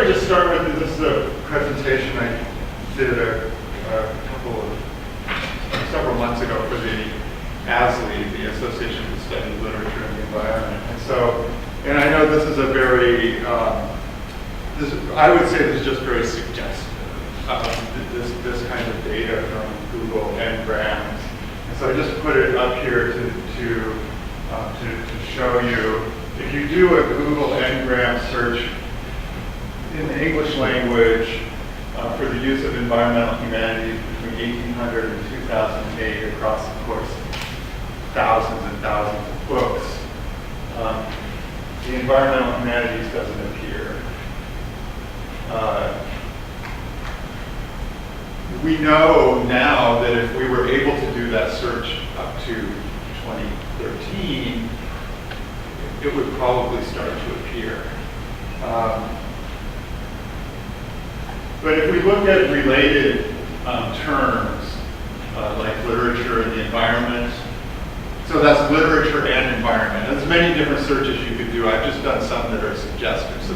to just start with, this is a presentation I did several months ago for the ASLE, the Association for the Study of Literature and the Environment. And I know this is a very, I would say this is just very suggestive, this kind of data from Google Ngrams. And so I just put it up here to show you. If you do a Google Ngram search in the English language for the use of environmental humanities between 1800 and 2008 across, of course, thousands and thousands of books, the environmental humanities doesn't appear. We know now that if we were able to do that search up to 2013, it would probably start to appear. But if we look at related terms, like literature and the environment, so that's literature and environment. There's many different searches you could do. I've just done some that are suggestive. So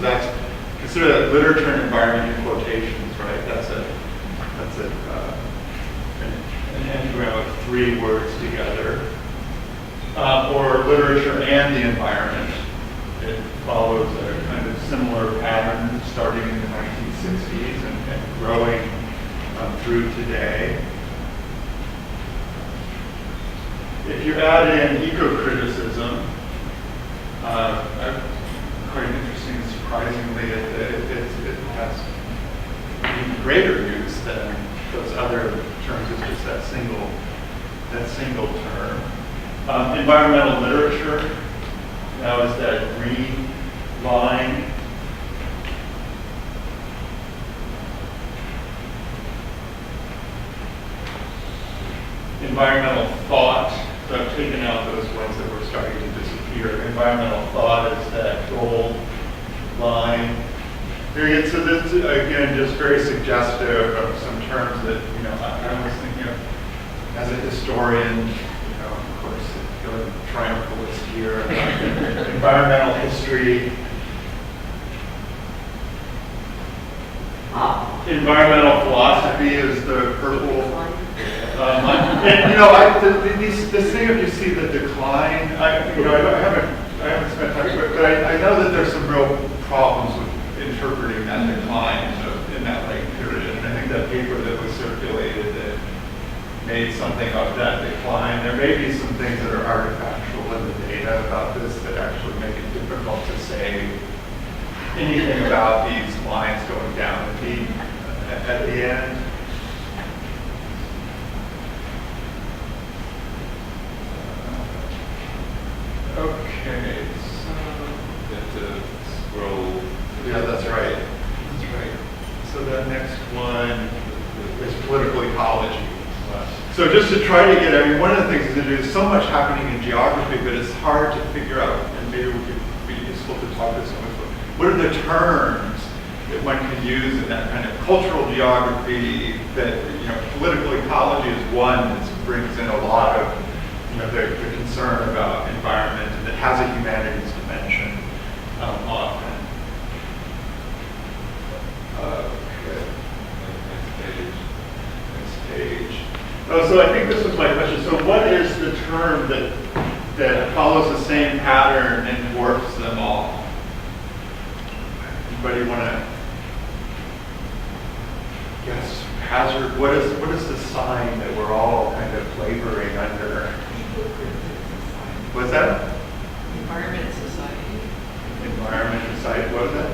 consider that literature and environment in quotations, right? That's an engram of 3 words together. Or literature and the environment. It follows a kind of similar pattern starting in the 1960s and growing through today. If you add in eco-criticism, quite interesting and surprisingly, it has even greater use than those other terms. It's just that single term. Environmental literature, now is that green line. Environmental thought, so I've taken out those ones that were starting to disappear. Environmental thought is that gold line. So this is, again, just very suggestive of some terms that, I was thinking of as a historian, of course, going triumphalist here, environmental history. Environmental philosophy is the purple. This thing, if you see the decline, I haven't spent time with it, but I know that there's some real problems with interpreting that decline in that late period. And I think that paper that was circulated that made something of that decline. There may be some things that are artifactual in the data about this that actually make it difficult to say anything about these lines going down at the end. Okay, so have to scroll. Yeah, that's right. That's right. So the next one is political ecology. So just to try to get, one of the things is that there's so much happening in geography, but it's hard to figure out, and maybe it would be useful to talk to someone. What are the terms that one can use in that kind of cultural geography that, political ecology is one that brings in a lot of, the concern about environment, and that has a humanities dimension often. Okay. Next page. Oh, so I think this was my question. So what is the term that follows the same pattern and dwarfs them all? Anybody want to guess? Hazard. What is the sign that we're all kind of laboring under? What's that? Environment society. Environment society. What is that?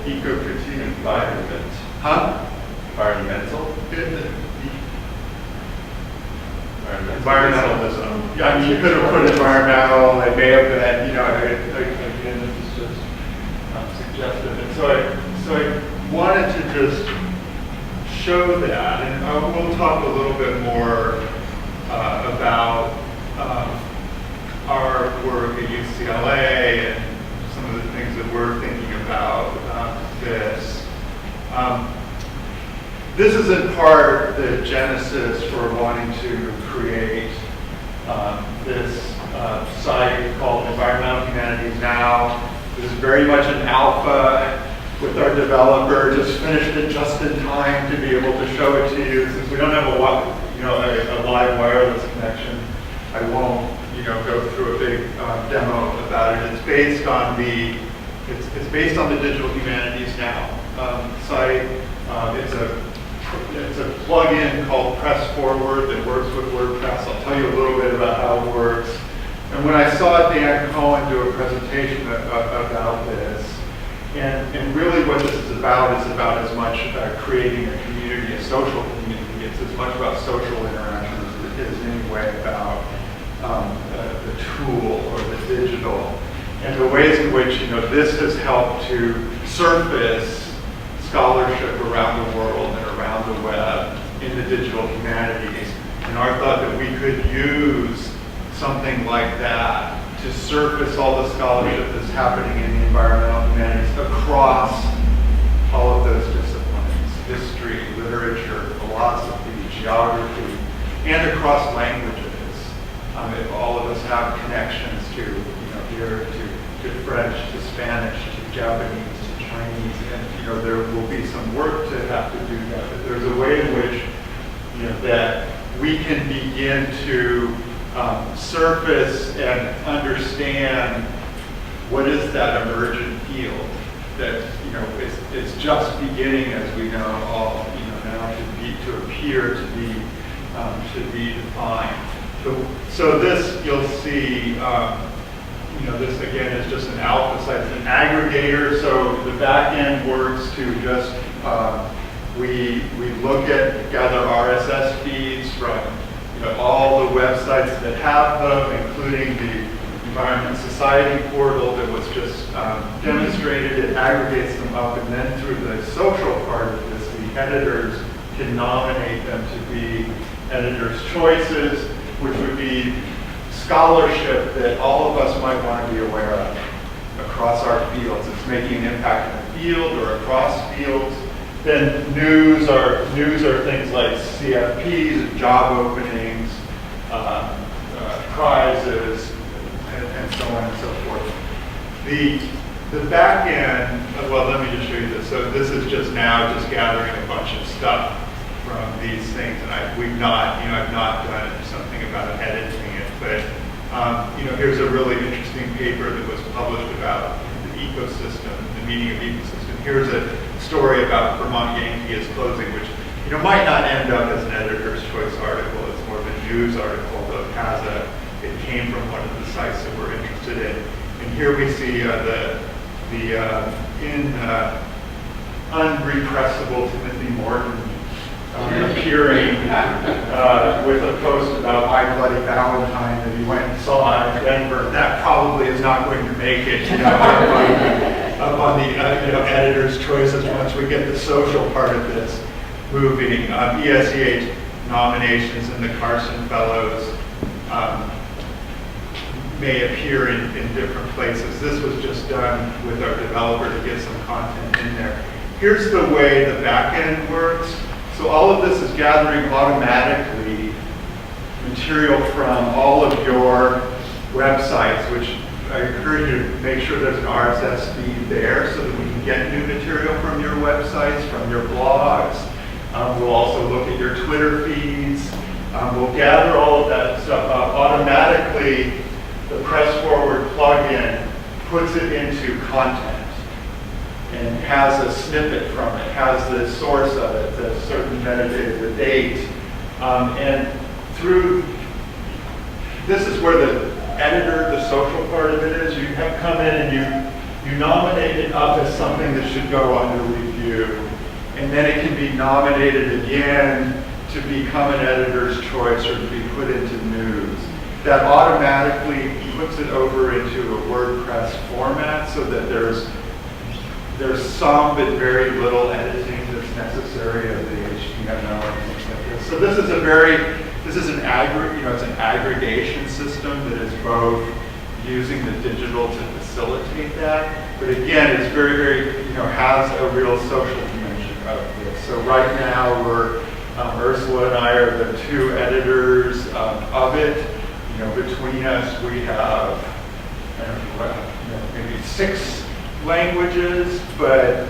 Eco-critique. Eco-critique. Environment. Huh? Environmental. Environmentalism. Yeah, you could have put environmental. It may have been, again, this is just suggestive. And so I wanted to just show that, and we'll talk a little bit more about our work at UCLA and some of the things that we're thinking about this. This is in part the genesis for wanting to create this site called Environmental Humanities Now. This is very much an alpha. with our developer, just finished it just in time to be able to show it to you. Since we don't have a live wireless connection, I won't, go through a big demo about it. It's based on it's based on the Digital Humanities Now site. It's a plugin called Press Forward that works with WordPress. I'll tell you a little bit about how it works. And when I saw Dan Cohen do a presentation about this, and really what this is about as much creating a community, a social community. It's as much about social interaction as it is anyway about the tool or the digital. And the ways in which this has helped to surface scholarship around the world and around the web in the digital humanities. And our thought that we could use something like that to surface all the scholarship that's happening in the environmental humanities across all of those disciplines: history, literature, philosophy, geography, and across languages. If all of us have connections to, here to French, to Spanish, to Japanese, to Chinese, and there will be some work to have to do that. But there's a way in which that we can begin to surface and understand what is that emergent field that it's just beginning, as we know, all now to appear to be defined. So this you'll see. This again is just an alpha site. It's an aggregator. So the back end works to just we gather RSS feeds from all the websites that have them, including the Environment Society portal that was just demonstrated. It aggregates them up, and then through the social part of this, the editors can nominate them to be editors' choices, which would be scholarship that all of us might want to be aware of across our fields. It's making an impact in the field or across fields. Then news are things like CFPs, job openings, prizes, and so on and so forth. The back end, well, let me just show you this. So this is just gathering a bunch of stuff from these things, and I've not done something about editing it, but here's a really interesting paper that was published about the ecosystem, the meaning of ecosystem. Here's a story about Vermont Yankee is closing, which might not end up as an editor's choice article. It's more of a news article, though it came from one of the sites that we're interested in. And here we see the unrepressible Timothy Morton appearing with a post about My Bloody Valentine that he went and saw in Denver. That probably is not going to make it up on the editor's choices once we get the social part of this moving. ESEH nominations and the Carson Fellows may appear in different places. This was just done with our developer to get some content in there. Here's the way the back end works. So all of this is gathering automatically material from all of your websites, which I encourage you to make sure there's an RSS feed there so that we can get new material from your websites, from your blogs. We'll also look at your Twitter feeds. We'll gather all of that stuff up. Automatically, the Press Forward plugin puts it into content and has a snippet from it, has the source of it, the certain metadata, the date. And through, this is where the editor, the social part of it is. You have come in and you nominate it up as something that should go under review. And then it can be nominated again to become an editor's choice or to be put into news. That automatically puts it over into a WordPress format so that there's some but very little editing that's necessary of the HTML and things like this. So this is it's an aggregation system that is both using the digital to facilitate that, but again, it's very, very, has a real social dimension of this. So right now Ursula and I are the two editors of it. Between us we have maybe six languages, but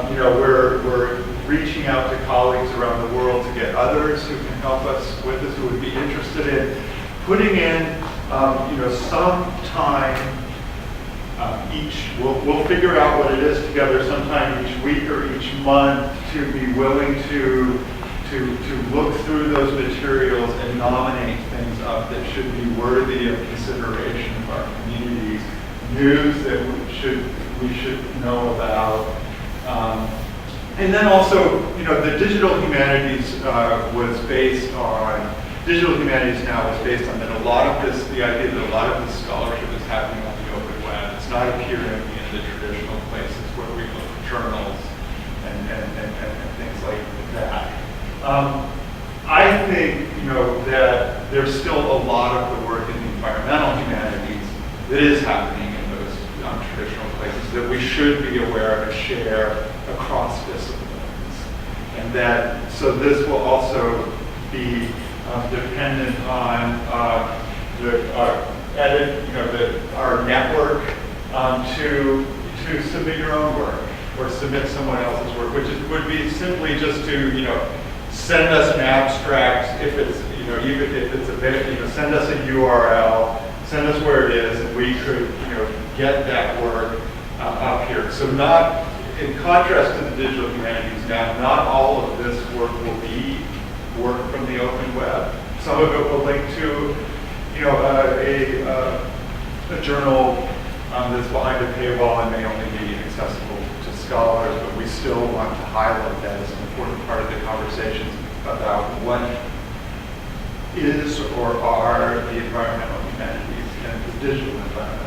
you know, we're reaching out to colleagues around the world to get others who can help us with this, who would be interested in putting in you know, some time each. We'll figure out what it is together sometime each week or each month to be willing to look through those materials and nominate things up that should be worthy of consideration of our communities, news that we should know about. And then also, you know, the digital humanities was based on, digital humanities now is based on that a lot of this, the idea that a lot of this scholarship is happening on the open web. It's not appearing in the traditional places where we look for journals and things like that. I think, you know, that there's still a lot of the work in the environmental humanities that is happening in those traditional places that we should be aware of and share across disciplines. And that, so this will also be dependent on our network to submit your own work or submit someone else's work, which would be simply just to, you know, send us an abstract if it's, you know, even if it's a bit, you know, send us a URL, send us where it is, and we could, you know, get that work up here. So not, in contrast to the digital humanities now, not all of this work will be work from the open web. Some of it will link to, you know, a journal that's behind a paywall and may only be accessible to scholars, but we still want to highlight that as an important part of the conversations about what is or are the environmental humanities and the digital environment.